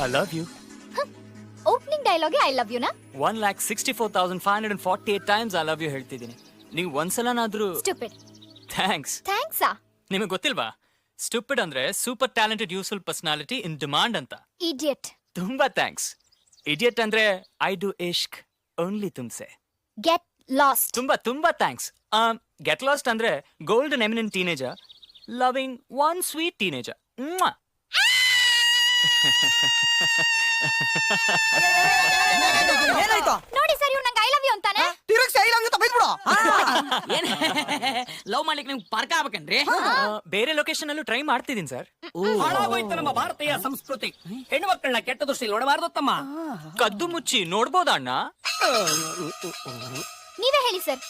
I love you. Opening dialogue I love you ನಾ? 1,64,548 times I love you ಹೇಳ್ತಿದ್ದೀನಿ. ನೀವು ಒಂದ್ಸಲನಾದ್ರೂ stupid. Thanks. ಥ್ಯಾಂಕ್ಸಾ? ನಿಮಗೆ ಗೊತ್ತಿಲ್ವಾ? ಸ್ಟುಪಿಡ್ ಅಂದ್ರೆ super talented useful personality in demand ಅಂತ. ಇಡಿಯಟ್. ತುಂಬಾ ಥ್ಯಾಂಕ್ಸ್. ಇಡಿಯಟ್ ಅಂದ್ರೆ ಐ ಡು ಇಶ್ಕ್ ಓನ್ಲಿ ತುಮ್ಸೆ. Get lost. ತುಂಬಾ ತುಂಬಾ ಥ್ಯಾಂಕ್ಸ್. ಗೆಟ್ ಲಾಸ್ಟ್ ಅಂದ್ರೆ golden eminent teenager loving one sweet teenager. ಏನಾಯ್ತು? ನೋಡಿ ಸರ್, ಇವ್ನು ನಂಗೆ ಐ ಲವ್ ಯು ಅಂತಾನೆ. ತಿರುಗ್ಸಿ ಐ ಲವ್ ಯು ತಪ್ಪಿಸ್ಬಿಡು. ಏನ್ ಲವ್ ಮಾಡ್ಲಿಕ್ಕೆ ನಿಮ್ಗೆ ಪಾರ್ಕ ಆಗ್ಬೇಕನ್ರಿ? ಬೇರೆ ಲೊಕೇಶನ್ ಅಲ್ಲೂ ಟ್ರೈ ಮಾಡ್ತಿದ್ದೀನಿ ಸರ್. ಹಾಳಾಗೋಯ್ತು ನಮ್ಮ ಭಾರತೀಯ ಸಂಸ್ಕೃತಿ. ಹೆಣ್ಣು ಮಕ್ಕಳನ್ನ ಕೆಟ್ಟ ದೃಷ್ಟಿ ನೋಡಬಾರ್ದು ತಮ್ಮ. ಕದ್ದು ಮುಚ್ಚಿ ನೋಡ್ಬೋದಾ ಅಣ್ಣ? ನೀವೇ ಹೇಳಿ ಸರ್,